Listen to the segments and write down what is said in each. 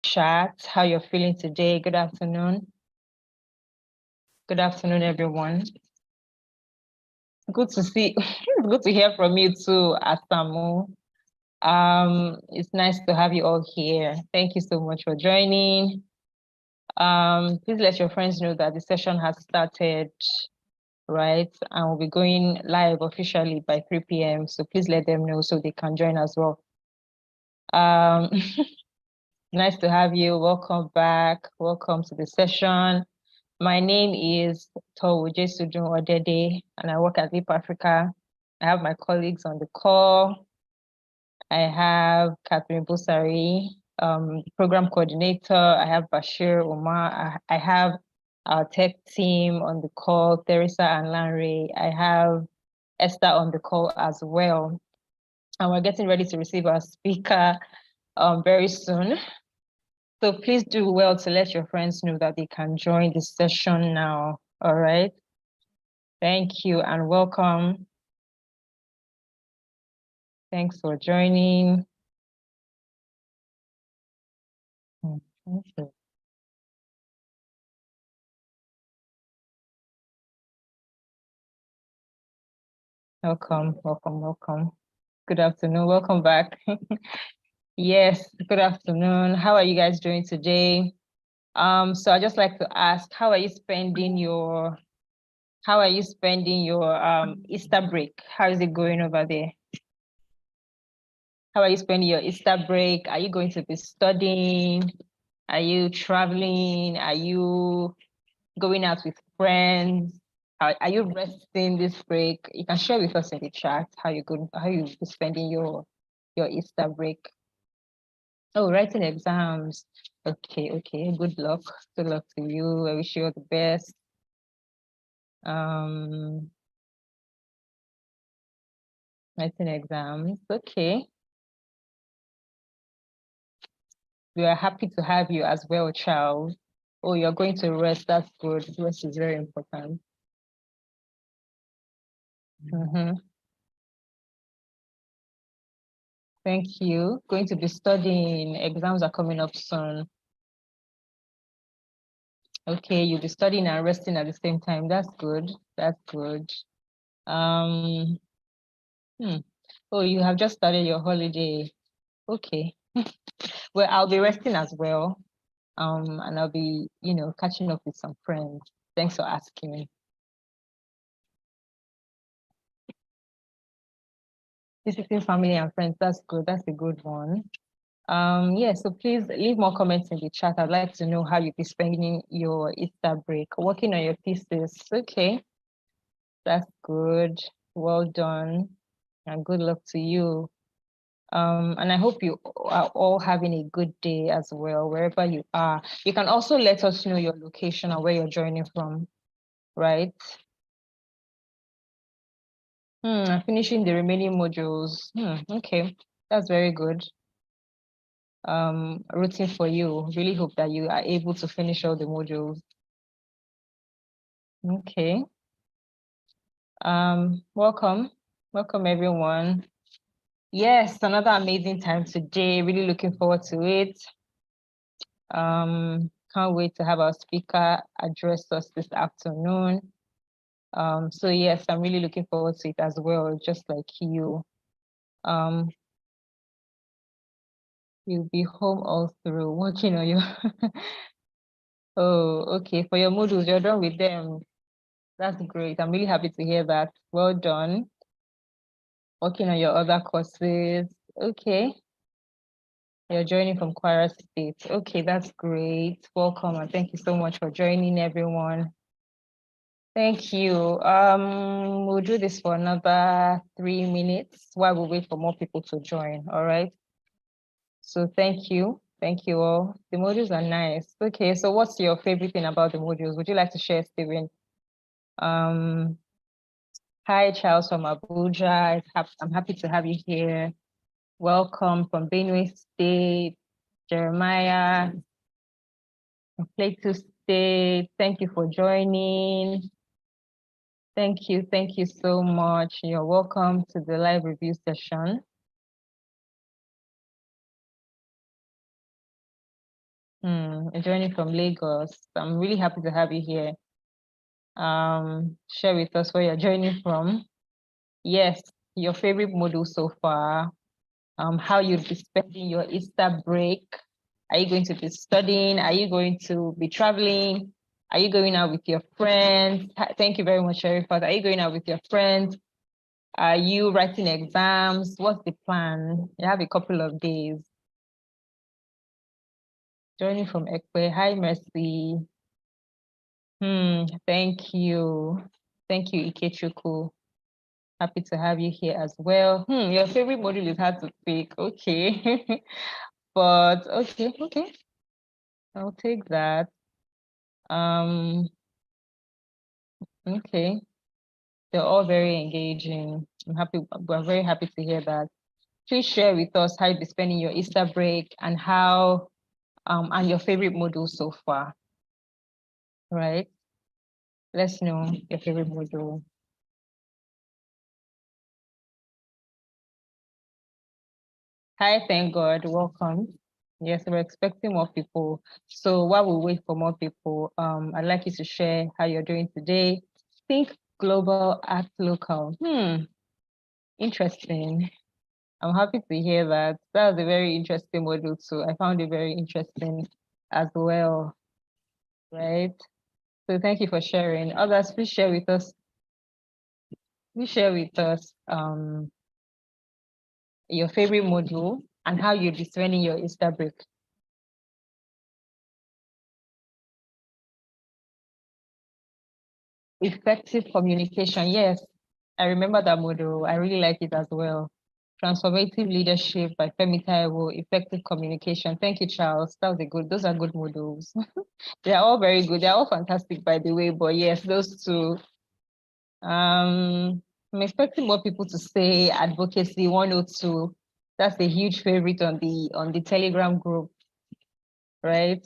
chat how you're feeling today. Good afternoon. Good afternoon, everyone. Good to see, good to hear from you too, Asamu. It's nice to have you all here. Thank you so much for joining. Please let your friends know that the session has started, right? And we'll be going live officially by 3 p.m. So please let them know so they can join as well. Nice to have you. Welcome back. Welcome to the session. My name is Towoje Sudun Odede, and I work at Leap Africa. I have my colleagues on the call. I have Catherine Busari, program coordinator. I have Bashir Omar. I have our tech team on the call, Teresa and Lanre. I have Esther on the call as well. And we're getting ready to receive our speaker very soon. So please do well to let your friends know that they can join the session now. All right. Thank you and welcome. Thanks for joining. Welcome, welcome, welcome. Good afternoon. Welcome back. Yes, good afternoon. How are you guys doing today? So I just like to ask, how are you spending your Easter break? How is it going over there? How are you spending your Easter break? Are you going to be studying? Are you traveling? Are you going out with friends? Are you resting this break? You can share with us in the chat how you be spending your Easter break. Oh, writing exams. Okay, okay. Good luck. Good luck to you. I wish you all the best. Writing exams. Okay. We are happy to have you as well, Charles. Oh, you're going to rest. That's good. Rest is very important. Thank you. Going to be studying. Exams are coming up soon. Okay, you'll be studying and resting at the same time. That's good. That's good. Oh, you have just started your holiday. Okay. Well, I'll be resting as well. And I'll be, catching up with some friends. Thanks for asking. Visiting family and friends, that's good. That's a good one. Yeah, so please leave more comments in the chat. I'd like to know how you'll be spending your Easter break, working on your thesis. Okay, that's good. Well done, and good luck to you. And I hope you are all having a good day as well, wherever you are. You can also let us know your location and where you're joining from, right? Finishing the remaining modules. Okay, that's very good. Rooting for you. Really hope that you are able to finish all the modules. Okay. Welcome everyone. Yes, another amazing time today. Really looking forward to it. Can't wait to have our speaker address us this afternoon. So yes, I'm really looking forward to it as well, just like you. You'll be home all through working on your oh, okay. For your modules, you're done with them. That's great. I'm really happy to hear that. Well done. Working on your other courses. Okay. You're joining from Kwara State. Okay, that's great. Welcome and thank you so much for joining, everyone. Thank you. We'll do this for another 3 minutes while we wait for more people to join. All right. So thank you. Thank you all. The modules are nice. Okay, so what's your favorite thing about the modules? Would you like to share, Steven? Hi, Charles from Abuja. I'm happy to have you here. Welcome from Benue State, Jeremiah, Plateau State. Thank you for joining. Thank you so much. You're welcome to the live review session. Joining from Lagos. I'm really happy to have you here. Share with us where you're joining from. Yes, your favorite module so far. How you'll be spending your Easter break. Are you going to be studying? Are you going to be traveling? Are you going out with your friends? Thank you very much, Sherifat. Are you going out with your friends? Are you writing exams? What's the plan? You have a couple of days. Joining from Ekwe. Hi, Mercy. Thank you. Thank you, Ikechukwu. Happy to have you here as well. Your favorite module is hard to pick. Okay. But okay. I'll take that. Okay. They're all very engaging. We're very happy to hear that. Please share with us how you've been spending your Easter break and how and your favorite module so far. Right? Let's know your favorite module. Hi, thank God. Welcome. Yes, we're expecting more people. So while we wait for more people, I'd like you to share how you're doing today. Think global, act local. Interesting. I'm happy to hear that. That was a very interesting module too. I found it very interesting as well, right? So thank you for sharing. Others, please share with us. Please share with us your favorite module and how you'll be spending your Easter break. Effective communication. Yes, I remember that model. I really like it as well. Transformative leadership by Femi Taiwo, effective communication. Thank you, Charles. Those are good models. They're all very good. They're all fantastic, by the way. But yes, those two. I'm expecting more people to say advocacy 102. That's a huge favorite on the Telegram group, right?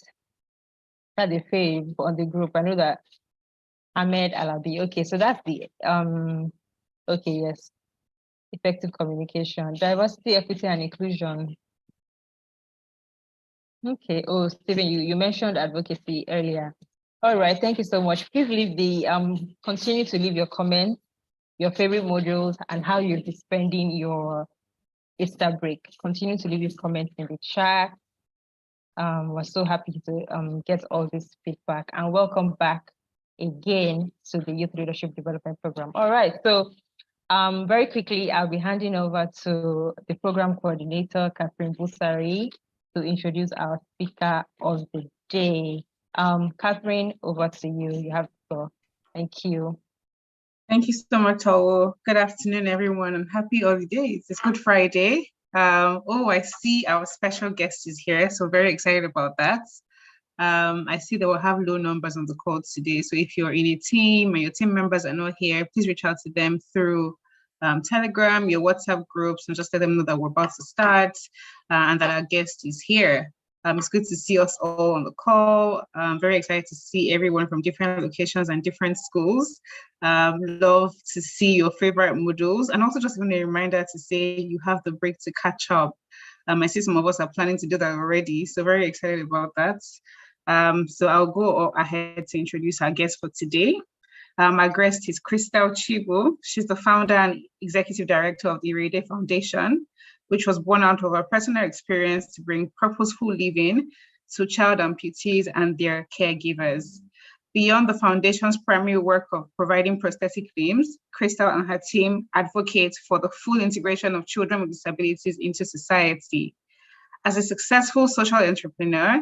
That's a fave on the group. I know that Ahmed Alabi. Okay, so that's the okay, yes. Effective communication, diversity, equity, and inclusion. Okay. Oh, Stephen, you mentioned advocacy earlier. All right. Thank you so much. Please leave the continue to leave your comments, your favorite modules, and how you'll be spending your Easter break. Continue to leave your comments in the chat. We're so happy to get all this feedback, and welcome back again to the Youth Leadership Development Program. All right. So very quickly, I'll be handing over to the program coordinator, Catherine Busari, to introduce our speaker of the day. Catherine, over to you. You have the floor. Thank you. Thank you so much, Tawo. Good afternoon, everyone, and happy holidays. It's Good Friday. I see our special guest is here, so very excited about that. I see that we'll have low numbers on the call today. So if you're in a team and your team members are not here, please reach out to them through Telegram, your WhatsApp groups, and just let them know that we're about to start and that our guest is here. It's good to see us all on the call. I'm very excited to see everyone from different locations and different schools. Love to see your favorite modules, and also just a reminder to say you have the break to catch up. I see some of us are planning to do that already, so very excited about that. So I'll go ahead to introduce our guest for today. Our guest is Crystal Chibu. She's the founder and executive director of the Irede Foundation, which was born out of her personal experience to bring purposeful living to child amputees and their caregivers. Beyond the foundation's primary work of providing prosthetic limbs, Crystal and her team advocate for the full integration of children with disabilities into society. As a successful social entrepreneur,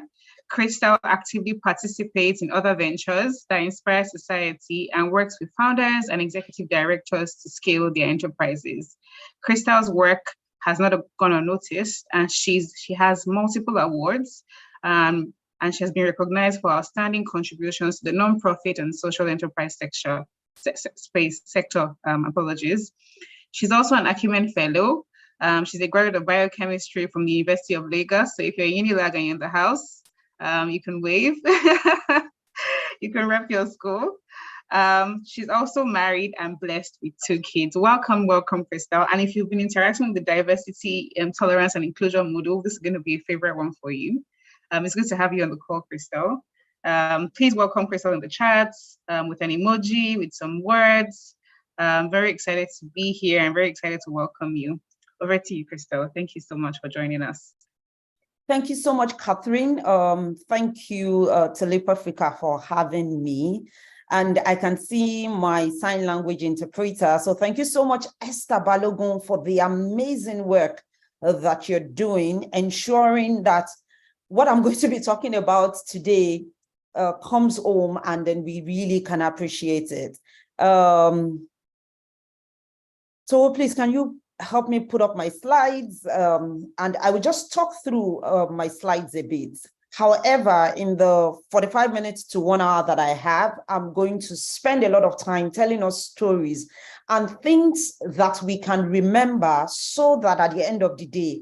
Crystal actively participates in other ventures that inspire society and works with founders and executive directors to scale their enterprises. Crystal's work has not gone unnoticed, and she has multiple awards, and she has been recognized for outstanding contributions to the nonprofit and social enterprise sector. She's also an Acumen Fellow. She's a graduate of biochemistry from the University of Lagos. So if you're a Unilag and you're in the house, you can wave. You can rep your school. She's also married and blessed with 2 kids. Welcome, Crystal. And if you've been interacting with the diversity, tolerance, and inclusion module, this is going to be a favorite one for you. It's good to have you on the call, Crystal. Please welcome Crystal in the chats with an emoji, with some words. Very excited to be here and very excited to welcome you. Over to you, Crystal. Thank you so much for joining us. Thank you so much, Catherine. Thank you to Leap Africa for having me. And I can see my sign language interpreter. So thank you so much, Esther Balogun, for the amazing work that you're doing, ensuring that what I'm going to be talking about today comes home and then we really can appreciate it. So please, can you help me put up my slides? And I will just talk through my slides a bit. However, in the 45 minutes to 1 hour that I have, I'm going to spend a lot of time telling us stories and things that we can remember so that at the end of the day,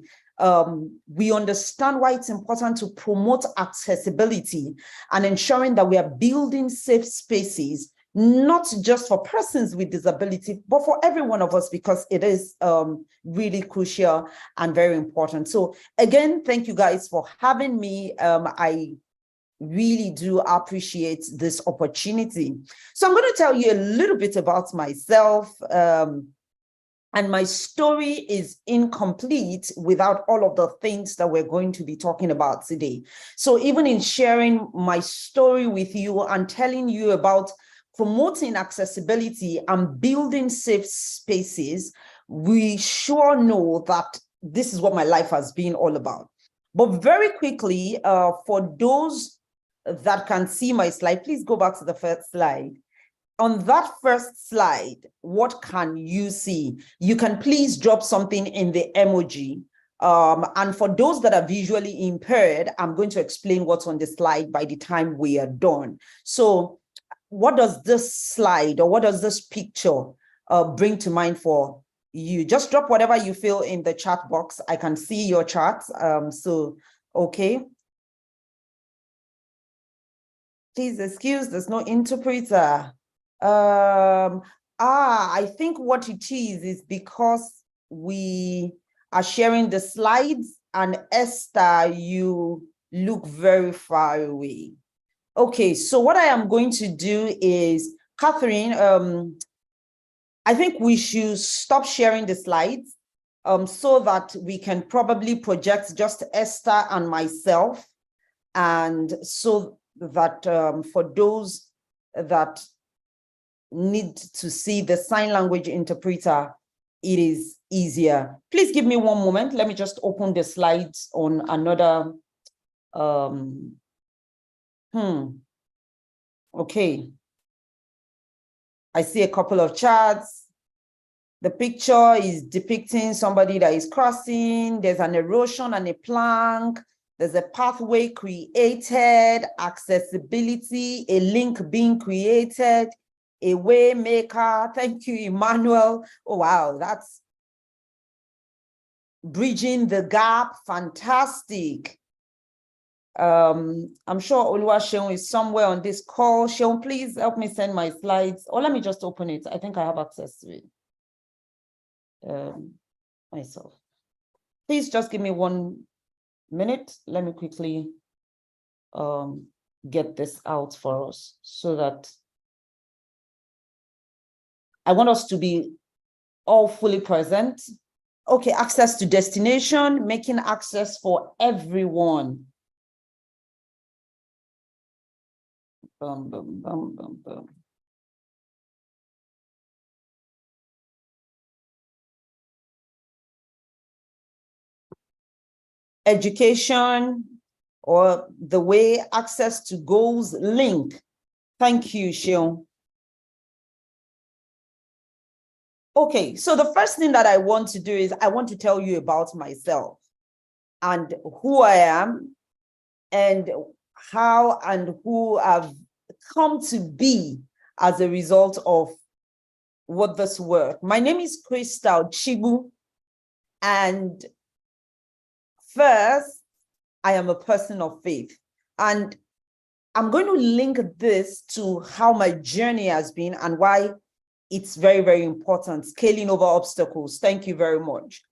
we understand why it's important to promote accessibility and ensuring that we are building safe spaces, not just for persons with disability, but for every one of us, because it is really crucial and very important. So again, thank you guys for having me. I really do appreciate this opportunity. So I'm going to tell you a little bit about myself. And my story is incomplete without all of the things that we're going to be talking about today. So even in sharing my story with you and telling you about promoting accessibility and building safe spaces, we sure know that this is what my life has been all about. But very quickly, for those that can see my slide, please go back to the first slide. On that first slide, what can you see? You can please drop something in the emoji. And for those that are visually impaired, I'm going to explain what's on the slide by the time we are done. So what does this slide or what does this picture bring to mind for you? Just drop whatever you feel in the chat box. I can see your chat. Okay. Please excuse, there's no interpreter. I think what it is because we are sharing the slides and Esther, you look very far away. Okay, so what I am going to do is, Catherine, I think we should stop sharing the slides so that we can probably project just Esther and myself. And so that for those that need to see the sign language interpreter, it is easier. Please give me one moment. Let me just open the slides on another. Okay. I see a couple of charts. The picture is depicting somebody that is crossing. There's an erosion and a plank. There's a pathway created, accessibility, a link being created, a way maker. Thank you, Emmanuel. Oh, wow, that's bridging the gap. Fantastic. I'm sure Oluwaseun is somewhere on this call. Seun, please help me send my slides, or let me just open it. I think I have access to it myself. Please just give me 1 minute. Let me quickly get this out for us so that I want us to be all fully present. Okay, access to destination, making access for everyone. Boom, boom, boom, boom, boom. Education, or the way access to goals link. Thank you, Seun. Okay, so the first thing that I want to do is I want to tell you about myself and who I am and how and who I've come to be as a result of what this work. My name is Crystal Chibu, and first, I am a person of faith. And I'm going to link this to how my journey has been and why it's very, very important, scaling over obstacles. Thank you very much.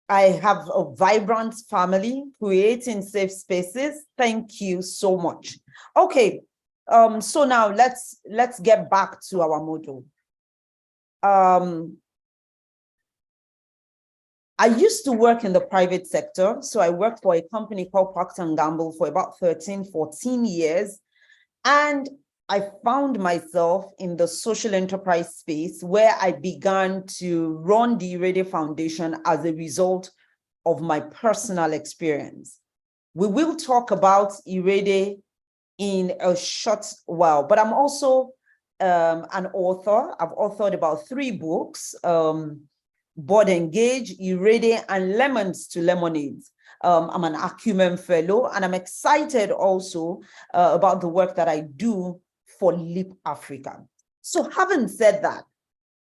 I have a vibrant family, creating safe spaces. Thank you so much. Okay, so now let's get back to our model. I used to work in the private sector. So I worked for a company called Procter & Gamble for about 13, 14 years. And I found myself in the social enterprise space where I began to run the Irede Foundation as a result of my personal experience. We will talk about Irede in a short while, but I'm also an author. I've authored about 3 books, Board Engage, Irede, and Lemons to Lemonades. I'm an Acumen Fellow, and I'm excited also about the work that I do for Leap Africa. So having said that,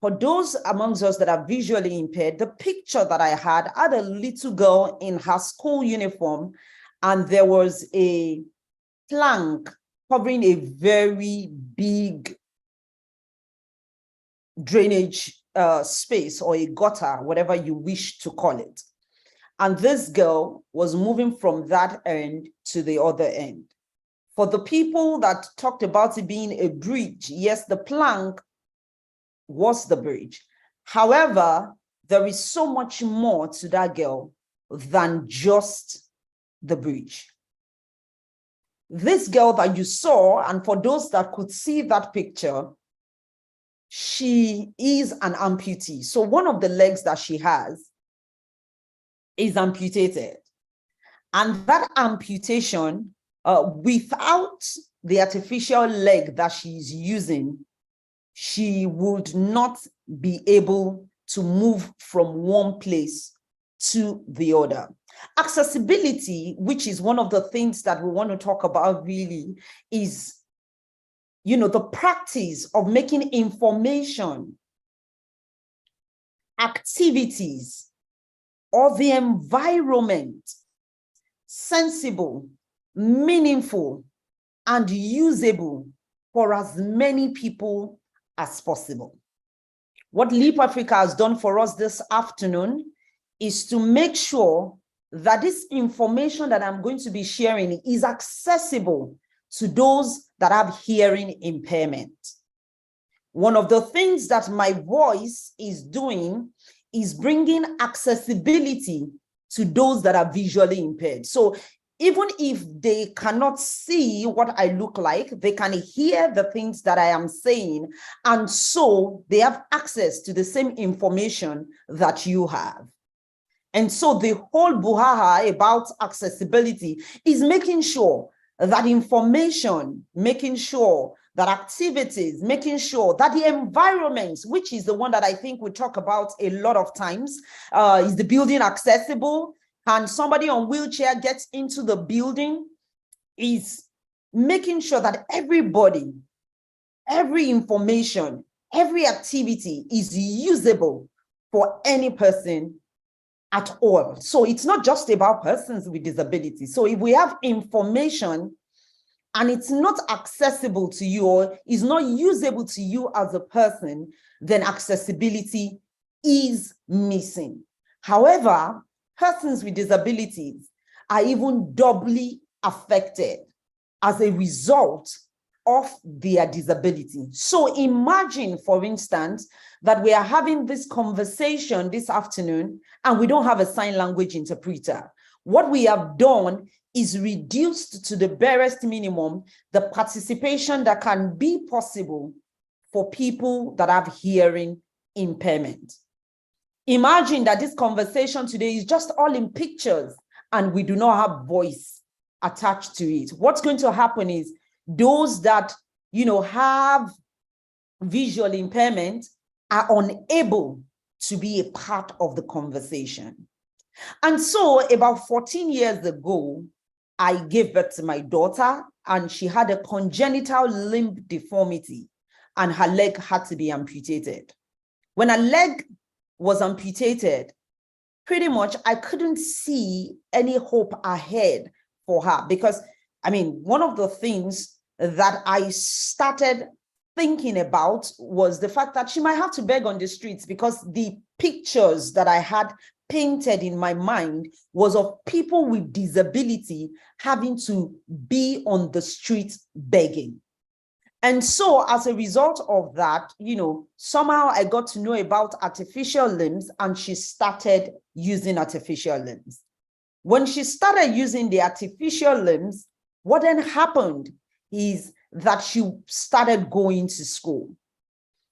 for those amongst us that are visually impaired, the picture that I had a little girl in her school uniform, and there was a plank covering a very big drainage space, or a gutter, whatever you wish to call it. And this girl was moving from that end to the other end. For the people that talked about it being a bridge, yes, the plank was the bridge. However, there is so much more to that girl than just the bridge. This girl that you saw, and for those that could see that picture, she is an amputee. So one of the legs that she has is amputated. And that amputation, without the artificial leg that she's using, she would not be able to move from one place to the other. Accessibility, which is one of the things that we want to talk about really, is the practice of making information, activities, or the environment sensible, meaningful, and usable for as many people as possible. What Leap Africa has done for us this afternoon is to make sure that this information that I'm going to be sharing is accessible to those that have hearing impairment. One of the things that my voice is doing is bringing accessibility to those that are visually impaired. So even if they cannot see what I look like, they can hear the things that I am saying, and so they have access to the same information that you have. And so the whole buhaha about accessibility is making sure that information, making sure that activities, making sure that the environments, which is the one that I think we talk about a lot of times, is the building accessible? Can somebody on wheelchair get into the building? Is making sure that everybody, every information, every activity is usable for any person at all. So it's not just about persons with disabilities. So if we have information and it's not accessible to you, or is not usable to you as a person, then accessibility is missing. However, persons with disabilities are even doubly affected as a result of their disability. So imagine, for instance, that we are having this conversation this afternoon and we don't have a sign language interpreter. What we have done is reduced to the barest minimum the participation that can be possible for people that have hearing impairment. Imagine that this conversation today is just all in pictures and we do not have voice attached to it. What's going to happen is those that have visual impairment are unable to be a part of the conversation. And so about 14 years ago, I gave birth to my daughter, and she had a congenital limb deformity and her leg had to be amputated. When her leg was amputated, pretty much I couldn't see any hope ahead for her, because one of the things that I started thinking about was the fact that she might have to beg on the streets, because the pictures that I had painted in my mind was of people with disability having to be on the street begging. And so as a result of that, somehow I got to know about artificial limbs, and she started using artificial limbs. When she started using the artificial limbs, what then happened is that she started going to school.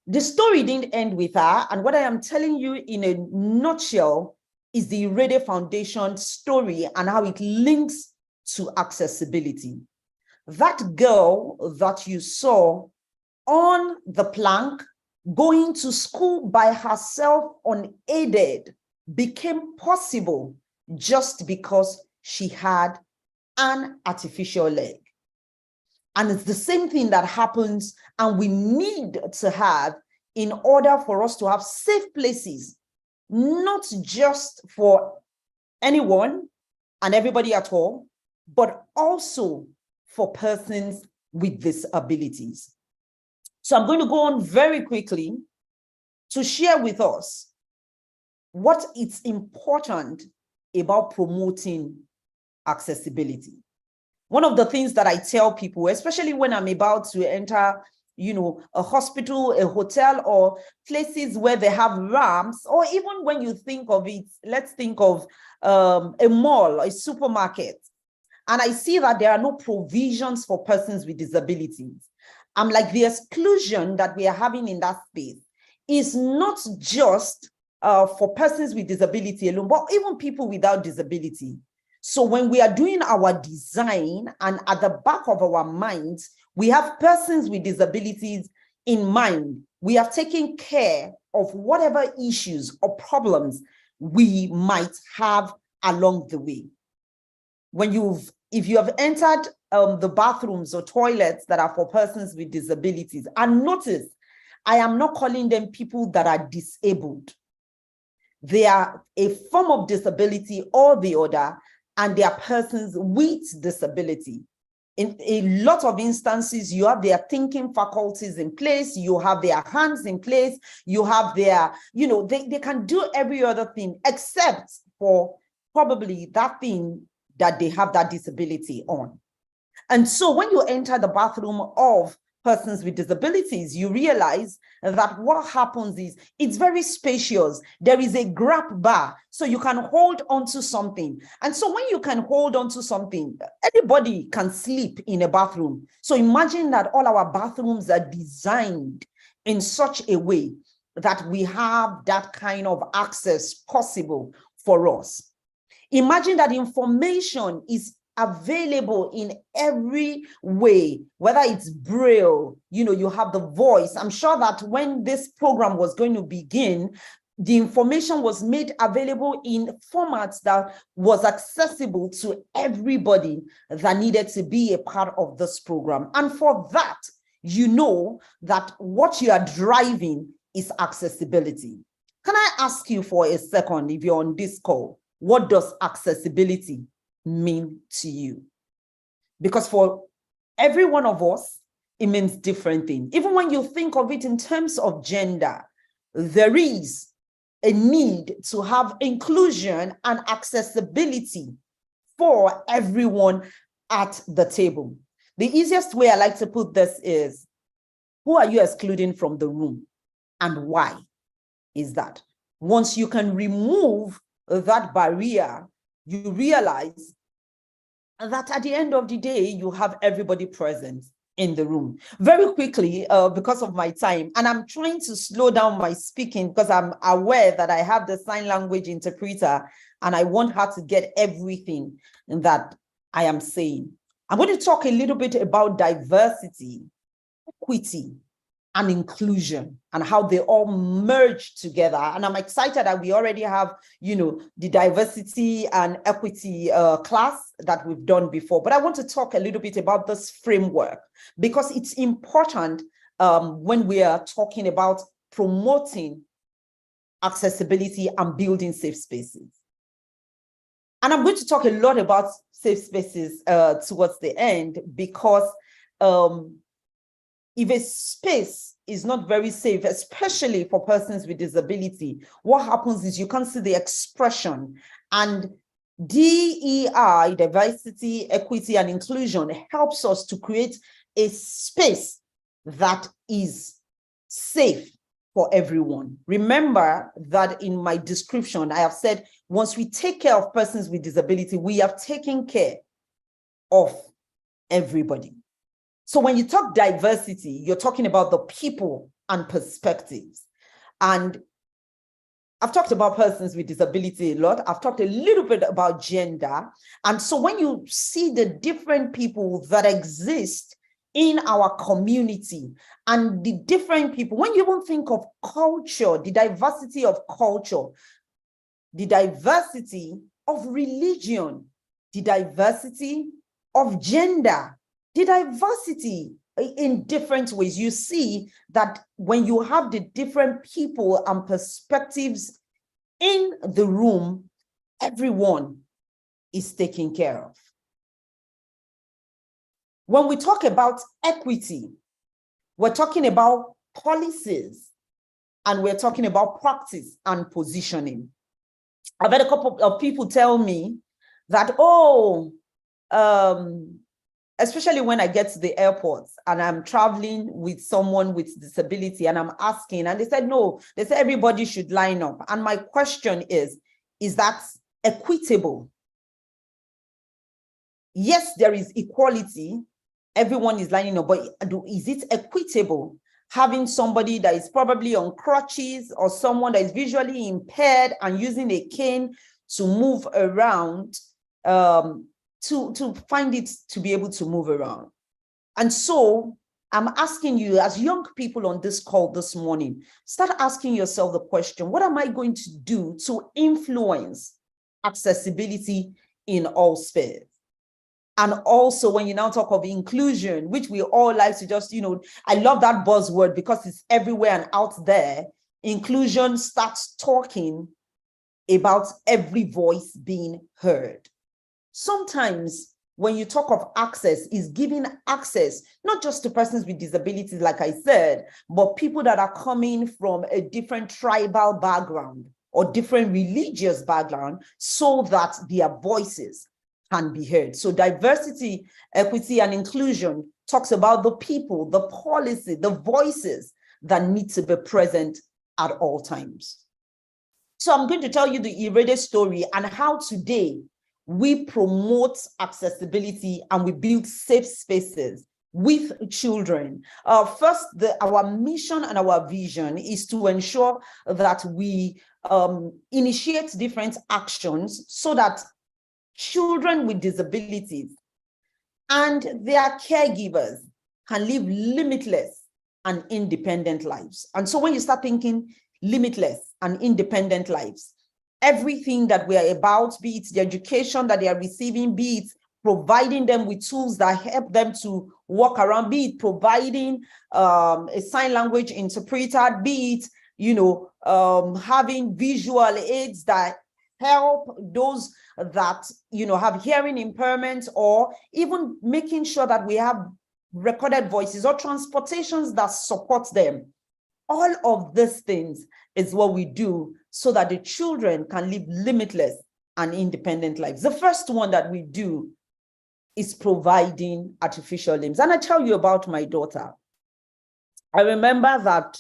The story didn't end with her, and what I am telling you in a nutshell is the Irede Foundation story and how it links to accessibility. That girl that you saw on the plank going to school by herself unaided became possible just because she had an artificial leg. And it's the same thing that happens and we need to have in order for us to have safe places, not just for anyone and everybody at all, but also for persons with disabilities. So I'm going to go on very quickly to share with us what is important about promoting accessibility. One of the things that I tell people, especially when I'm about to enter, a hospital, a hotel, or places where they have ramps, or even when you think of it, let's think of a mall, a supermarket, and I see that there are no provisions for persons with disabilities. I'm like, the exclusion that we are having in that space is not just for persons with disability alone, but even people without disability. So when we are doing our design and at the back of our minds, we have persons with disabilities in mind. We have taken care of whatever issues or problems we might have along the way. If you have entered the bathrooms or toilets that are for persons with disabilities, and notice, I am not calling them people that are disabled. They are a form of disability or the other, and they are persons with disability. In a lot of instances, you have their thinking faculties in place, you have their hands in place, you have their, they can do every other thing except for probably that thing that they have that disability on. And so when you enter the bathroom of persons with disabilities, you realize that what happens is it's very spacious. There is a grab bar, so you can hold onto something. And so when you can hold onto something, anybody can sleep in a bathroom. So imagine that all our bathrooms are designed in such a way that we have that kind of access possible for us. Imagine that information is available in every way, whether it's braille, you have the voice. I'm sure that when this program was going to begin, the information was made available in formats that was accessible to everybody that needed to be a part of this program. And for that, that what you are driving is accessibility. Can I ask you for a second, if you're on this call, what does accessibility mean to you? Because for every one of us, it means different things. Even when you think of it in terms of gender, there is a need to have inclusion and accessibility for everyone at the table. The easiest way I like to put this is, who are you excluding from the room and why is that? Once you can remove that barrier, you realize that at the end of the day, you have everybody present in the room. Very quickly, because of my time, and I'm trying to slow down my speaking because I'm aware that I have the sign language interpreter and I want her to get everything that I am saying. I'm going to talk a little bit about diversity, equity, and inclusion and how they all merge together. And I'm excited that we already have, the diversity and equity class that we've done before. But I want to talk a little bit about this framework because it's important when we are talking about promoting accessibility and building safe spaces. And I'm going to talk a lot about safe spaces towards the end because if a space is not very safe, especially for persons with disability, what happens is you can't see the expression. And DEI, diversity, equity, and inclusion, helps us to create a space that is safe for everyone. Remember that in my description, I have said, once we take care of persons with disability, we have taken care of everybody. So when you talk diversity, you're talking about the people and perspectives. And I've talked about persons with disability a lot. I've talked a little bit about gender. And so when you see the different people that exist in our community and the different people, when you even think of culture, the diversity of culture, the diversity of religion, the diversity of gender, the diversity in different ways, you see that when you have the different people and perspectives in the room, everyone is taken care of. When we talk about equity, we're talking about policies and we're talking about practice and positioning. I've had a couple of people tell me that, especially when I get to the airport and I'm traveling with someone with disability and I'm asking, and they said, no, they said everybody should line up. And my question is that equitable? Yes, there is equality. Everyone is lining up, but is it equitable? Having somebody that is probably on crutches or someone that is visually impaired and using a cane to move around, to find it to be able to move around. And so I'm asking you, as young people on this call this morning, start asking yourself the question, what am I going to do to influence accessibility in all spheres? And also when you now talk of inclusion, which we all like to just, I love that buzzword because it's everywhere and out there. Inclusion starts talking about every voice being heard. Sometimes when you talk of access, is giving access, not just to persons with disabilities, like I said, but people that are coming from a different tribal background or different religious background so that their voices can be heard. So diversity, equity, and inclusion talks about the people, the policy, the voices that need to be present at all times. So I'm going to tell you the Irede story and how today we promote accessibility and we build safe spaces with children. First, our mission and our vision is to ensure that we initiate different actions so that children with disabilities and their caregivers can live limitless and independent lives. And so when you start thinking limitless and independent lives, everything that we are about, be it the education that they are receiving, be it providing them with tools that help them to walk around, be it providing a sign language interpreter, be it, having visual aids that help those that, have hearing impairments, or even making sure that we have recorded voices or transportations that support them. All of these things is what we do so that the children can live limitless and independent lives. The first one that we do is providing artificial limbs. And I tell you about my daughter. I remember that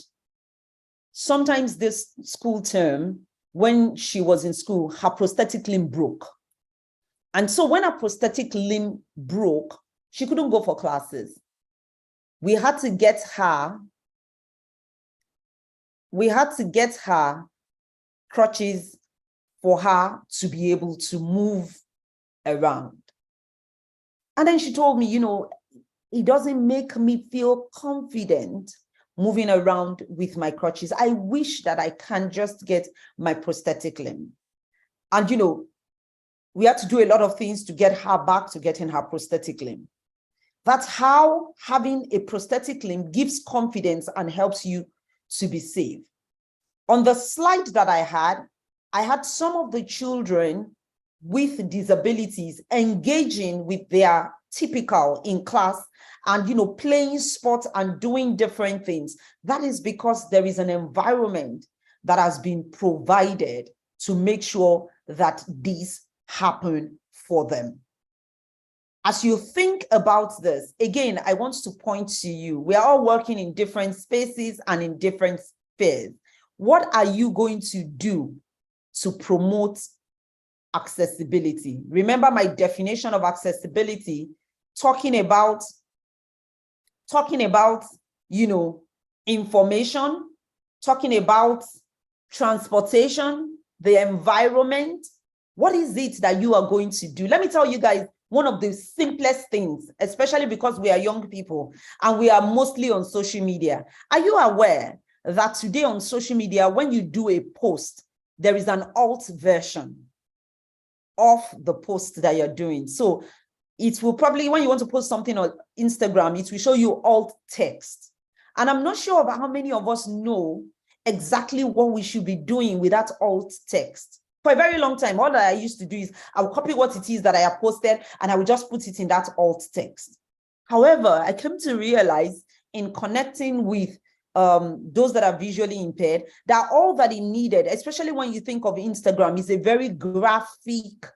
sometimes this school term, when she was in school, her prosthetic limb broke. And so when her prosthetic limb broke, she couldn't go for classes. We had to get her crutches for her to be able to move around. And then she told me, it doesn't make me feel confident moving around with my crutches. I wish that I can just get my prosthetic limb. And, we had to do a lot of things to get her back to getting her prosthetic limb. That's how having a prosthetic limb gives confidence and helps you to be safe. On the slide that I had some of the children with disabilities engaging with their typical in class and, you know, playing sports and doing different things. That is because there is an environment that has been provided to make sure that these happen for them. As you think about this, again, I want to point to you. We are all working in different spaces and in different spheres. What are you going to do to promote accessibility? Remember my definition of accessibility, talking about, you know, information, talking about transportation, the environment. What is it that you are going to do? Let me tell you guys, one of the simplest things, especially because we are young people and we are mostly on social media. Are you aware that today on social media, when you do a post, there is an alt version of the post that you're doing? So it will probably, when you want to post something on Instagram, it will show you alt text. And I'm not sure about how many of us know exactly what we should be doing with that alt text. For a very long time, all that I used to do is I would copy what it is that I have posted and I would just put it in that alt text. However, I came to realize in connecting with those that are visually impaired, that all that it needed, especially when you think of Instagram, is a very graphic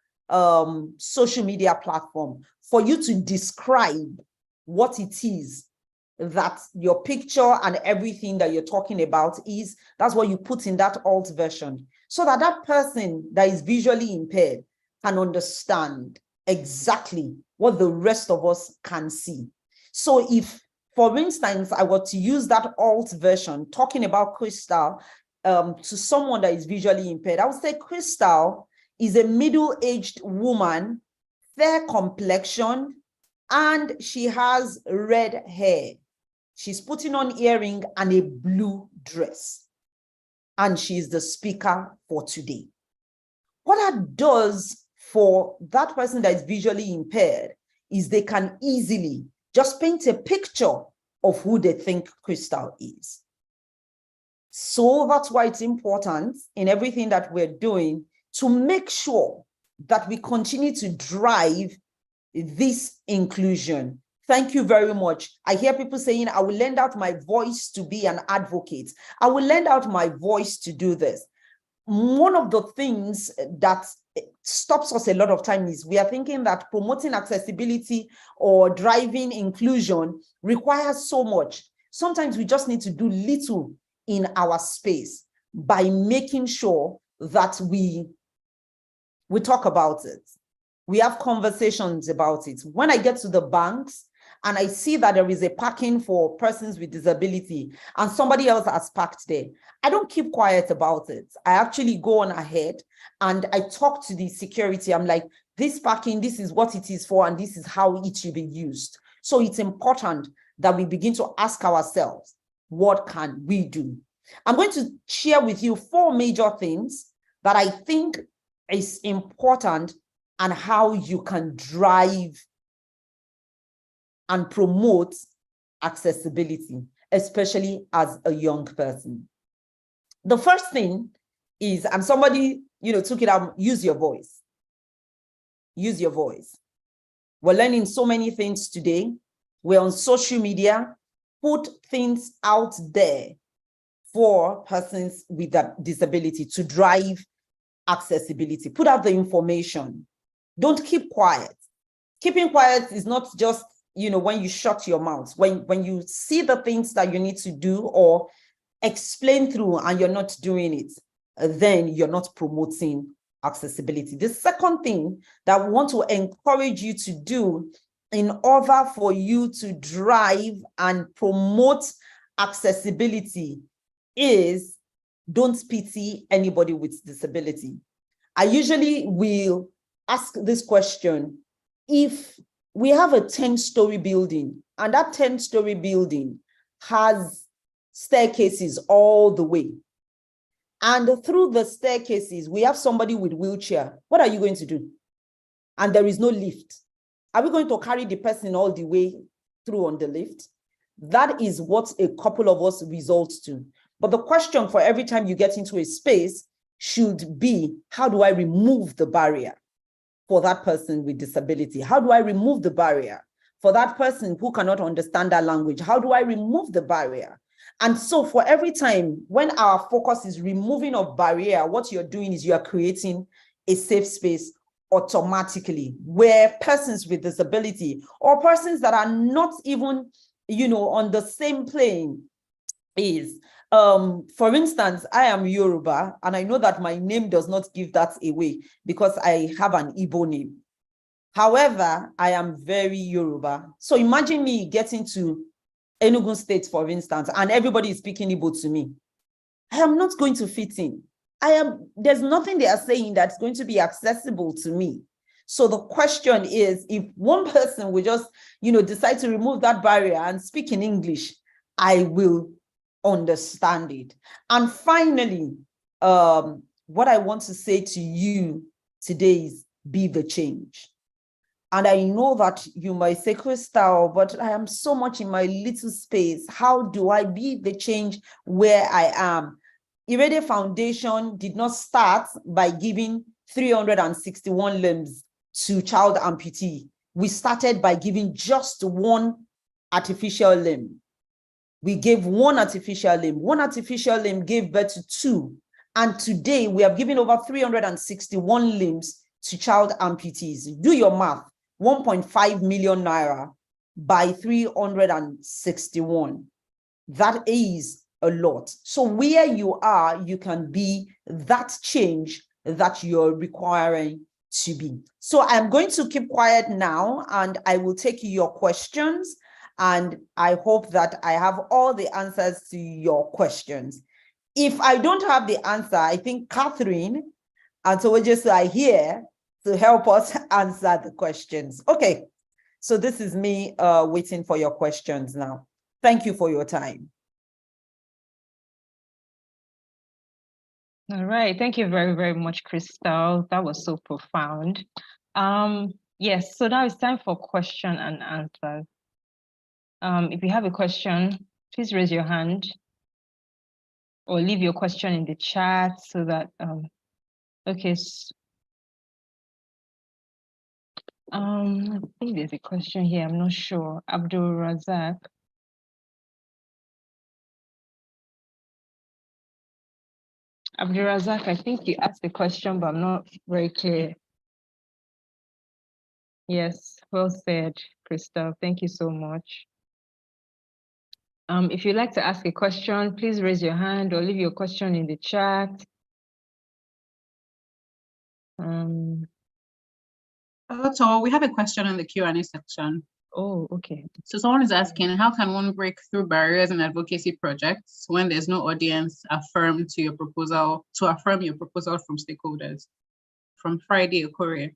social media platform for you to describe what it is that your picture and everything that you're talking about is. That's what you put in that alt version, so that that person that is visually impaired can understand exactly what the rest of us can see. So if, for instance, I were to use that alt version talking about Crystal to someone that is visually impaired, I would say Crystal is a middle-aged woman, fair complexion, and she has red hair. She's putting on earring and a blue dress. And she's the speaker for today. What that does for that person that is visually impaired is they can easily just paint a picture of who they think Crystal is. So that's why it's important in everything that we're doing to make sure that we continue to drive this inclusion. Thank you very much. I hear people saying, I will lend out my voice to be an advocate. I will lend out my voice to do this. One of the things that stops us a lot of time is we are thinking that promoting accessibility or driving inclusion requires so much. Sometimes we just need to do little in our space by making sure that we talk about it. We have conversations about it. When I get to the banks and I see that there is a parking for persons with disability and somebody else has parked there, I don't keep quiet about it. I actually go on ahead and I talk to the security. I'm like, this parking, this is what it is for, and this is how it should be used. So it's important that we begin to ask ourselves, what can we do? I'm going to share with you 4 major things that I think is important and how you can drive and promote accessibility, especially as a young person. The first thing is, and somebody, took it out, use your voice. Use your voice. We're learning so many things today. We're on social media. Put things out there for persons with a disability to drive accessibility. Put out the information. Don't keep quiet. Keeping quiet is not just, when you shut your mouth. When you see the things that you need to do or explain through and you're not doing it, then you're not promoting accessibility. The second thing that we want to encourage you to do in order for you to drive and promote accessibility is don't pity anybody with disability. I usually will ask this question: if we have a 10-story building and that 10-story building has staircases all the way, and through the staircases, we have somebody with wheelchair, what are you going to do? And there is no lift. Are we going to carry the person all the way through on the lift? That is what a couple of us resort to. But the question for every time you get into a space should be, how do I remove the barrier for that person with disability? How do I remove the barrier for that person who cannot understand that language? How do I remove the barrier? And so for every time when our focus is removing of barrier, what you're doing is you are creating a safe space automatically, where persons with disability or persons that are not even, on the same plane is, for instance, I am Yoruba, and I know that my name does not give that away because I have an Igbo name. However, I am very Yoruba. So imagine me getting to Enugu State, for instance, and everybody is speaking Igbo to me. I am not going to fit in. There's nothing they are saying that's going to be accessible to me. So the question is, if one person will just, decide to remove that barrier and speak in English, I will understand it. And finally, what I want to say to you today is be the change. And I know that you might say, Crystal, but I am so much in my little space. How do I be the change where I am? Irede Foundation did not start by giving 361 limbs to child amputee. We started by giving just one artificial limb. We gave one artificial limb. One artificial limb gave birth to 2. And today we have given over 361 limbs to child amputees. Do your math. 1.5 million naira by 361. That is a lot. So where you are, you can be that change that you're requiring to be. So I'm going to keep quiet now, and I will take your questions, and I hope that I have all the answers to your questions. If I don't have the answer, I think Catherine and so we just are here to help us answer the questions. Okay, so this is me waiting for your questions now. Thank you for your time. All right, thank you very, very much, Crystal. That was so profound. Yes, so now it's time for question and answer. If you have a question, please raise your hand or leave your question in the chat so that, okay. I think there's a question here, I'm not sure. Abdul Razak. Abdul Razak, I think you asked the question, but I'm not very clear. Yes, well said, Crystal. Thank you so much. If you'd like to ask a question, please raise your hand or leave your question in the chat. So we have a question in the Q&A section. Oh, okay. So someone is asking, how can one break through barriers in advocacy projects when there's no audience to affirm your proposal from stakeholders? From Friday Okore.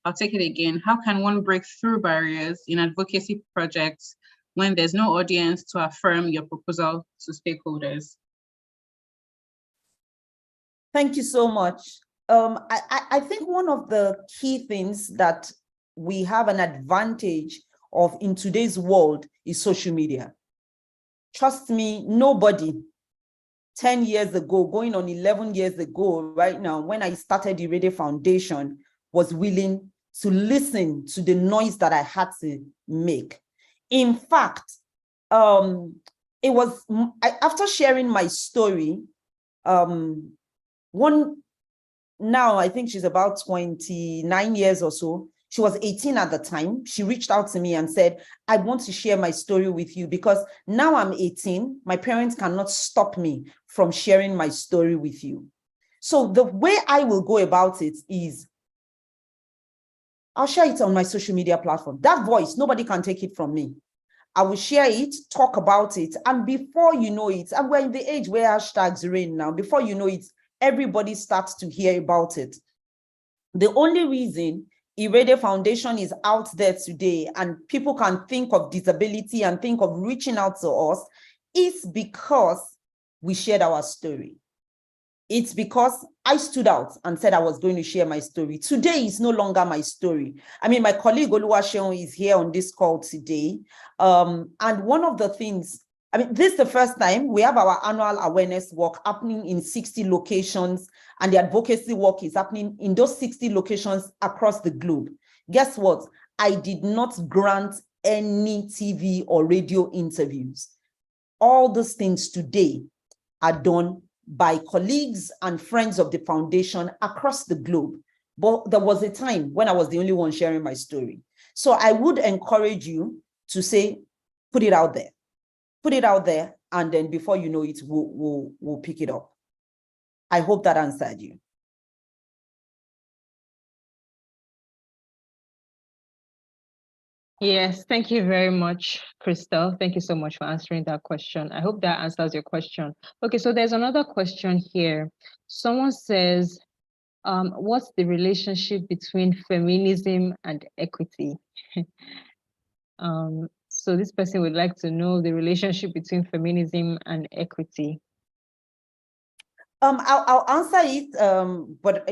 I'll take it again. How can one break through barriers in advocacy projects when there's no audience to affirm your proposal to stakeholders? Thank you so much. I think one of the key things that we have an advantage of in today's world is social media. Trust me, nobody 10 years ago, going on 11 years ago right now, when I started the Irede Foundation, was willing to listen to the noise that I had to make. In fact, it was after sharing my story, now I think she's about 29 years or so. She was 18 at the time. She reached out to me and said, I want to share my story with you because now I'm 18. My parents cannot stop me from sharing my story with you. So the way I will go about it is I'll share it on my social media platform. That voice, nobody can take it from me. I will share it, talk about it. And before you know it, and we're in the age where hashtags reign now, before you know it, everybody starts to hear about it. The only reason Irede Foundation is out there today and people can think of disability and think of reaching out to us is because we shared our story. It's because I stood out and said I was going to share my story. Today is no longer my story. I mean, my colleague Oluwaseun is here on this call today. And one of the things, I mean, this is the first time we have our annual awareness work happening in 60 locations, and the advocacy work is happening in those 60 locations across the globe. Guess what? I did not grant any TV or radio interviews. All these things today are done by colleagues and friends of the foundation across the globe. But there was a time when I was the only one sharing my story. So I would encourage you to say, put it out there. Put it out there, and then before you know it, we'll pick it up. I hope that answered you. Yes, thank you very much, Crystal. Thank you so much for answering that question. I hope that answers your question. Okay, so there's another question here. Someone says, what's the relationship between feminism and equity? So this person would like to know the relationship between feminism and equity. I'll answer it, but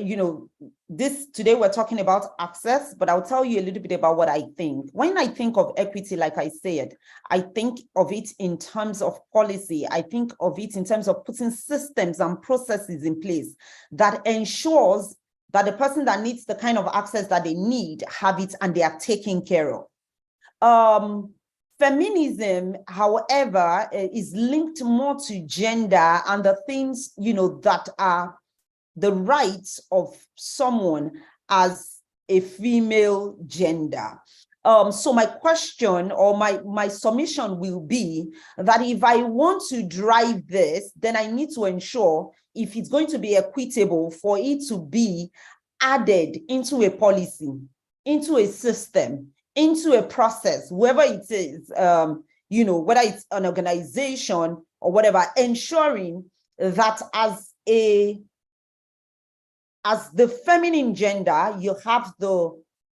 today we're talking about access, but I'll tell you a little bit about what I think. When I think of equity, like I said, I think of it in terms of policy. I think of it in terms of putting systems and processes in place that ensures that the person that needs the kind of access that they need have it and they are taken care of. Feminism, however, is linked more to gender and the things, that are the rights of someone as a female gender. So my question or my submission will be that if I want to drive this, then I need to ensure if it's going to be equitable for it to be added into a policy, into a system, into a process, wherever it is, whether it's an organization or whatever, ensuring that as the feminine gender, you have the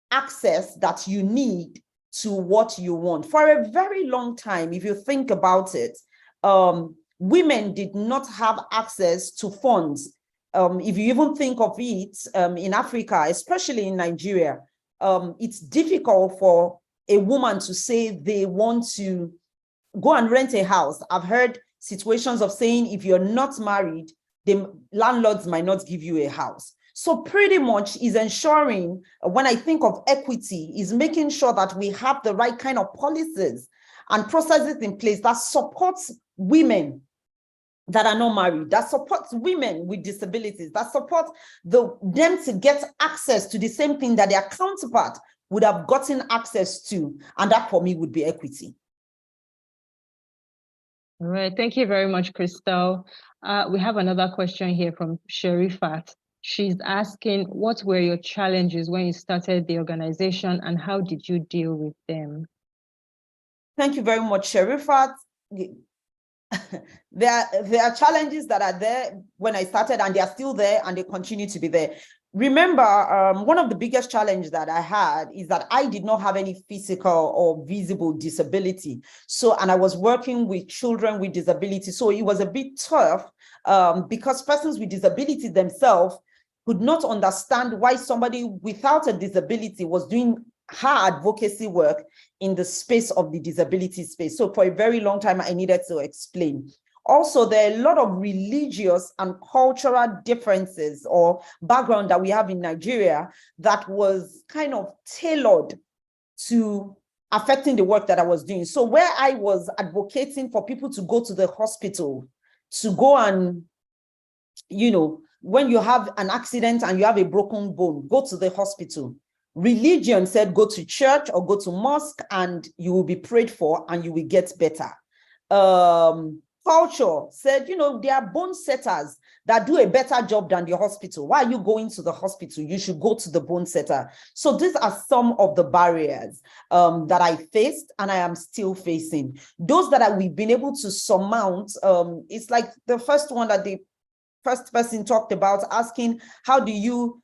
access that you need to what you want. For a very long time, if you think about it, women did not have access to funds. If you even think of it in Africa, especially in Nigeria, it's difficult for a woman to say they want to go and rent a house. I've heard situations of saying if you're not married, the landlords might not give you a house. So pretty much is ensuring, when I think of equity, is making sure that we have the right kind of policies and processes in place that supports women that are not married, that supports women with disabilities, that supports them to get access to the same thing that their counterpart would have gotten access to. And that for me would be equity. All right, thank you very much, Crystal. We have another question here from Sherifat. She's asking, what were your challenges when you started the organization and how did you deal with them? Thank you very much, Sherifat. There are challenges that are there when I started, and they are still there, and they continue to be there. Remember, one of the biggest challenges that I had is that I did not have any physical or visible disability. And I was working with children with disability. So it was a bit tough because persons with disability themselves could not understand why somebody without a disability was doing her advocacy work in the space of the disability space. So for a very long time, I needed to explain. Also, there are a lot of religious and cultural differences or background that we have in Nigeria that was kind of tailored to affecting the work that I was doing. So where I was advocating for people to go to the hospital, to go and, when you have an accident and you have a broken bone, go to the hospital. Religion said go to church or go to mosque and you will be prayed for and you will get better. Culture said, there are bone setters that do a better job than the hospital. Why are you going to the hospital? You should go to the bone setter. So these are some of the barriers that I faced and I am still facing. Those that we've been able to surmount, it's like the first one that the first person talked about, asking how do you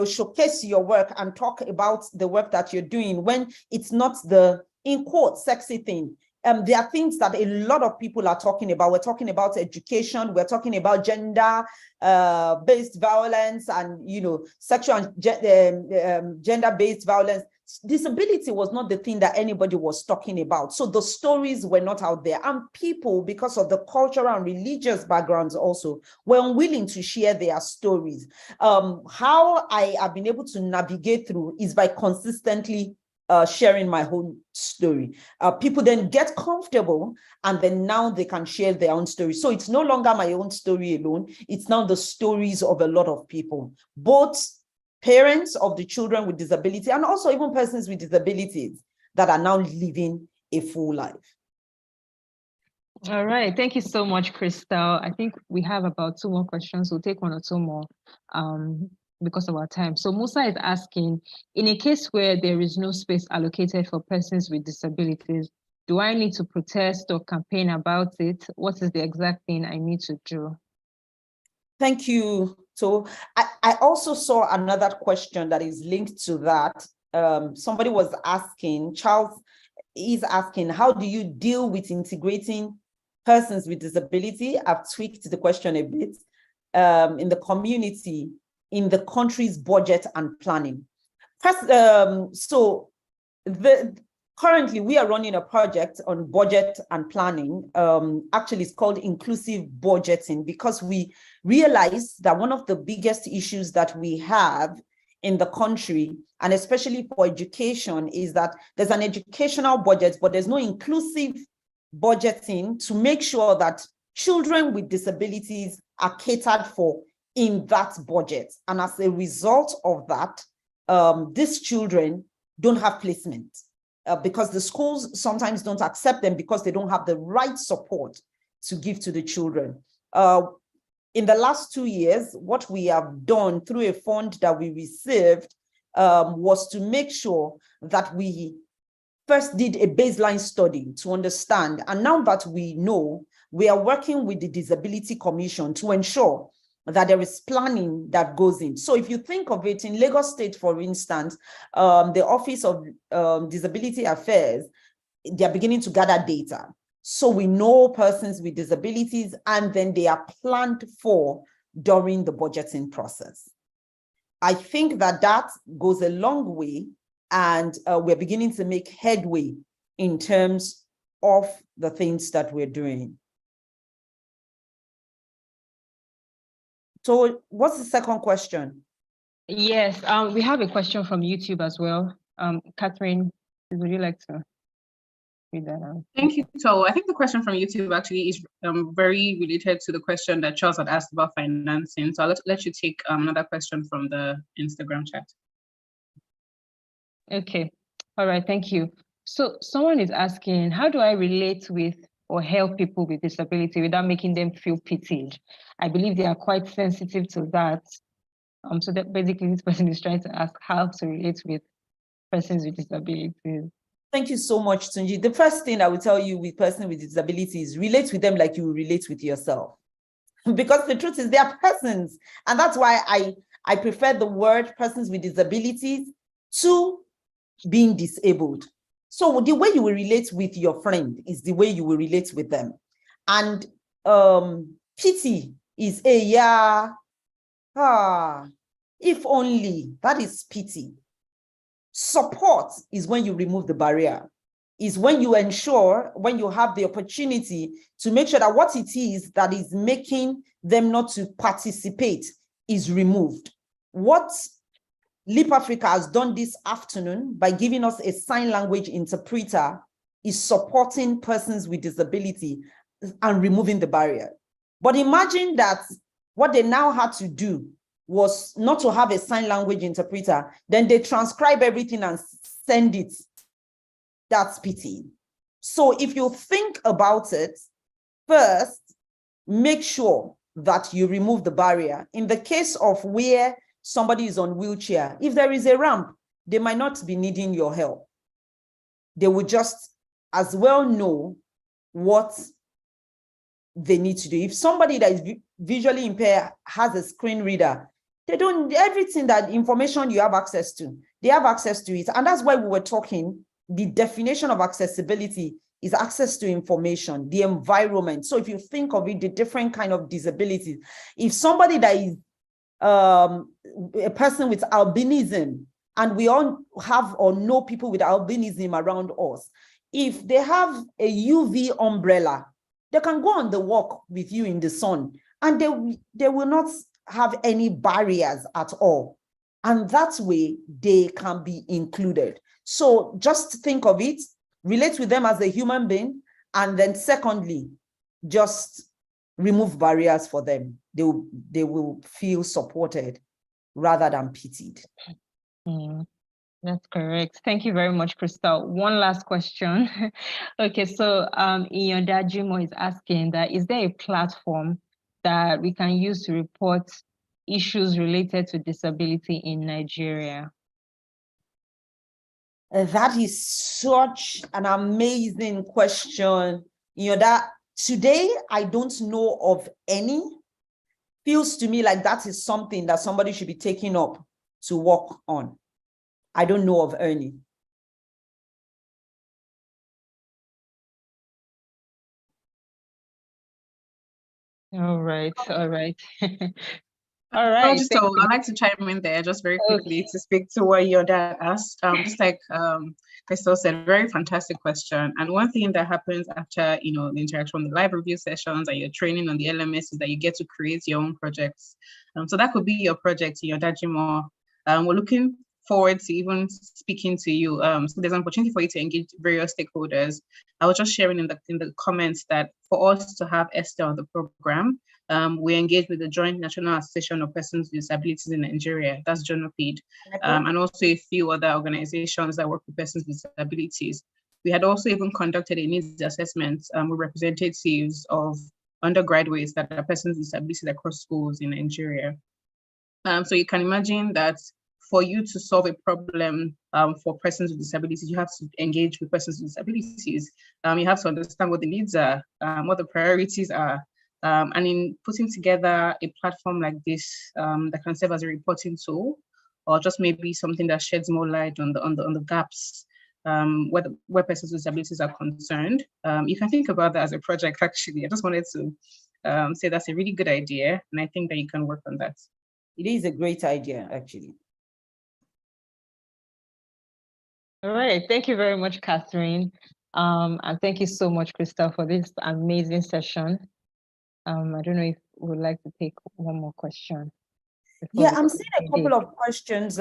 showcase your work and talk about the work that you're doing when it's not the, in quotes, sexy thing. There are things that a lot of people are talking about. We're talking about education. We're talking about gender-based violence and, sexual and gender-based violence. Disability was not the thing that anybody was talking about. So the stories were not out there. And people, because of the cultural and religious backgrounds also, were unwilling to share their stories. How I have been able to navigate through is by consistently sharing my own story. People then get comfortable, and then now they can share their own story. So it's no longer my own story alone. It's now the stories of a lot of people, both parents of the children with disability and also even persons with disabilities that are now living a full life. All right. Thank you so much, Crystal. I think we have about 2 more questions. We'll take 1 or 2 more because of our time. So Musa is asking, in a case where there is no space allocated for persons with disabilities, do I need to protest or campaign about it? What is the exact thing I need to do? Thank you. So I also saw another question that is linked to that. Somebody was asking, Charles is asking, how do you deal with integrating persons with disability? I've tweaked the question a bit, in the community, in the country's budget and planning. Currently, we are running a project on budget and planning. Actually, it's called inclusive budgeting, because we realize that one of the biggest issues that we have in the country, and especially for education, is that there's an educational budget, but there's no inclusive budgeting to make sure that children with disabilities are catered for in that budget. And as a result of that, these children don't have placement. Because the schools sometimes don't accept them because they don't have the right support to give to the children. In the last 2 years, what we have done through a fund that we received was to make sure that we first did a baseline study to understand. And now that we know, we are working with the Disability Commission to ensure that there is planning that goes in. So if you think of it, in Lagos State, for instance, the Office of Disability Affairs, they are beginning to gather data. So we know persons with disabilities, and then they are planned for during the budgeting process. I think that that goes a long way, and we're beginning to make headway in terms of the things that we're doing. So what's the second question? Yes, we have a question from YouTube as well. Catherine, would you like to read that out? Thank you, Towo. I think the question from YouTube actually is very related to the question that Charles had asked about financing. So I'll let you take another question from the Instagram chat. Okay. All right. Thank you. So someone is asking, how do I relate with or help people with disability without making them feel pitied? I believe they are quite sensitive to that. So that basically this person is trying to ask how to relate with persons with disabilities. Thank you so much, Tunji. The first thing I will tell you with persons with disabilities, relate with them like you relate with yourself. Because the truth is they are persons. And that's why I prefer the word persons with disabilities to being disabled. So the way you will relate with your friend is the way you will relate with them. And pity is if only, that is pity. Support is when you remove the barrier, is when you ensure, when you have the opportunity to make sure that what it is that is making them not to participate is removed. What Leap Africa has done this afternoon by giving us a sign language interpreter is supporting persons with disability and removing the barrier. But imagine that what they now had to do was not to have a sign language interpreter, then they transcribe everything and send it. That's pity. So if you think about it, first, make sure that you remove the barrier. In the case of where somebody is on wheelchair, if there is a ramp, they might not be needing your help. They will just as well know what they need to do. If somebody that is visually impaired has a screen reader, they don't, everything that information you have access to, they have access to it. And that's why we were talking, the definition of accessibility is access to information, the environment. So if you think of it, the different kind of disabilities, if somebody that is a person with albinism, and we all have or know people with albinism around us, if they have a UV umbrella, they can go on the walk with you in the sun, and they will not have any barriers at all. And that way they can be included. So just think of it, relate with them as a human being, and then secondly, just remove barriers for them. They will feel supported rather than pitied. That's correct. Thank you very much, Crystal. One last question. Okay, so Iyondajimo is asking that, is there a platform that we can use to report issues related to disability in Nigeria? That is such an amazing question. That today I don't know of any. Feels to me like that is something that somebody should be taking up to work on. I don't know of any. All right. All right. All right. I'd like to chime in there just very quickly to speak to what your dad asked. Just like Crystal said, very fantastic question. And one thing that happens after the interaction, the live review sessions, and your training on the LMS is that you get to create your own projects. So that could be your project, Iyondajimo. We're looking forward to even speaking to you. So there's an opportunity for you to engage various stakeholders. I was just sharing in the comments that for us to have Esther on the program, we engage with the Joint National Association of Persons with Disabilities in Nigeria, that's JONOPID, and also a few other organizations that work with persons with disabilities. We had also even conducted a needs assessment with representatives of undergraduates that are persons with disabilities across schools in Nigeria. So you can imagine that for you to solve a problem for persons with disabilities, you have to engage with persons with disabilities. You have to understand what the needs are, what the priorities are, and in putting together a platform like this that can serve as a reporting tool, or just maybe something that sheds more light on the gaps where persons with disabilities are concerned. You can think about that as a project. Actually, I just wanted to say that's a really good idea, and I think that you can work on that. It is a great idea, actually. All right. Thank you very much, Catherine. And thank you so much, Crystal, for this amazing session. I don't know if we would like to take one more question. Yeah, I'm seeing a couple of questions